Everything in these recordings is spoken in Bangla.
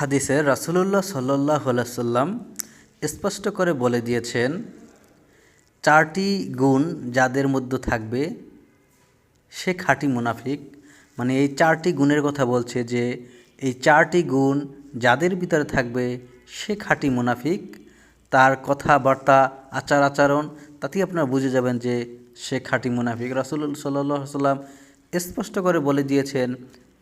হাদিসে রাসূলুল্লাহ সাল্লাল্লাহু আলাইহি ওয়াসাল্লাম স্পষ্ট করে বলে দিয়েছেন, চারটি গুণ যাদের মধ্যে থাকবে সে খাঁটি মুনাফিক। মানে এই চারটি গুণের কথা বলছে যে এই চারটি গুণ যাদের ভিতরে থাকবে সে খাঁটি মুনাফিক। তার কথাবার্তা, আচার আচরণ তাতেই আপনারা বুঝে যাবেন যে সে খাঁটি মুনাফিক। রাসূলুল্লাহ সাল্লাল্লাহু আলাইহি ওয়াসাল্লাম স্পষ্ট করে বলে দিয়েছেন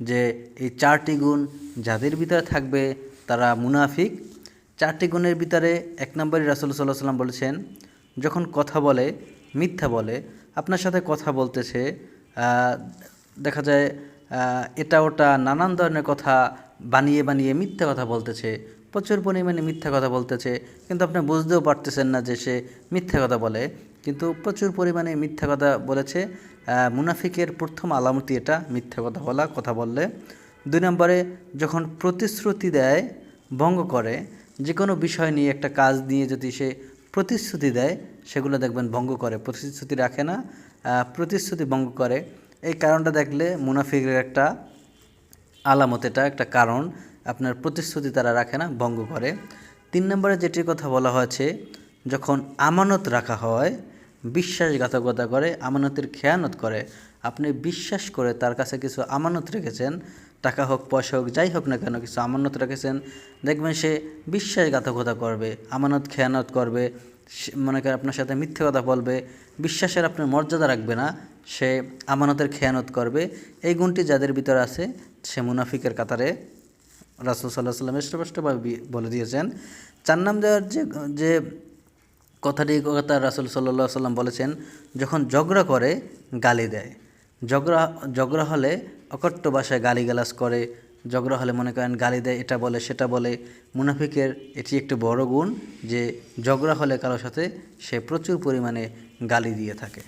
যে এই চারটি গুণ যাদের ভিতরে থাকবে তারা মুনাফিক। চারটি গুণের ভিতরে এক নম্বরে রাসূলুল্লাহ সাল্লাল্লাহু আলাইহি ওয়াসাল্লাম বলেছেন, যখন কথা বলে মিথ্যা বলে। আপনার সাথে কথা বলতেছে, দেখা যায় এটা ওটা নানান ধরনের কথা বানিয়ে বানিয়ে মিথ্যা কথা বলতেছে, প্রচুর পরিমাণে মিথ্যা কথা বলতেছে, কিন্তু আপনি বুঝতেও পারতেছেন না যে সে মিথ্যা কথা বলে, কিন্তু প্রচুর পরিমাণে মিথ্যা কথা বলেছে। মুনাফিকের প্রথম আলামতি এটা, মিথ্যা কথা বলা, কথা বললে। দুই নম্বরে যখন প্রতিশ্রুতি দেয়, ভঙ্গ করে। যে কোনো বিষয় নিয়ে, একটা কাজ নিয়ে যদি সে প্রতিশ্রুতি দেয়, সেগুলো দেখবেন ভঙ্গ করে, প্রতিশ্রুতি রাখে না, প্রতিশ্রুতি ভঙ্গ করে। এই কারণটা দেখলে মুনাফিকের একটা আলামত, এটা একটা কারণ। আপনার প্রতিশ্রুতি তারা রাখে না, ভঙ্গ করে। তিন নম্বরে যেটির কথা বলা হয়েছে, যখন আমানত রাখা হয় বিশ্বাসঘাতকতা করে, আমানতের খেয়ানত করে। আপনি বিশ্বাস করে তার কাছে কিছু আমানত রেখেছেন, টাকা হোক, পয়সা হোক, যাই হোক না কেন, কিছু আমানত রেখেছেন, দেখবেন সে বিশ্বাসঘাতকতা করবে, আমানত খেয়ানত করবে, মনে করে আপনার সাথে মিথ্যে কথা বলবে, বিশ্বাসের আপনার মর্যাদা রাখবে না, সে আমানতের খেয়ানত করবে। এই গুণটি যাদের ভিতরে আছে সে মুনাফিকের কাতারে রাসূল সাল্লাল্লাহু আলাইহি ওয়াসাল্লাম স্পষ্টভাবে বলে দিয়েছেন। চার নম্বর যে কথাটি কথা রাসূল সাল্লাল্লাহু আলাইহি ওয়াসাল্লাম বলেছেন, যখন ঝগড়া করে গালি দেয়। ঝগড়া হলে অকট্য ভাষায় গালিগালাজ করে, ঝগড়া হলে মনে করেন গালি দেয়, এটা বলে সেটা বলে। মুনাফিকের এটি একটি বড় গুণ যে ঝগড়া হলে কারোর সাথে সে প্রচুর পরিমাণে গালি দিয়ে থাকে।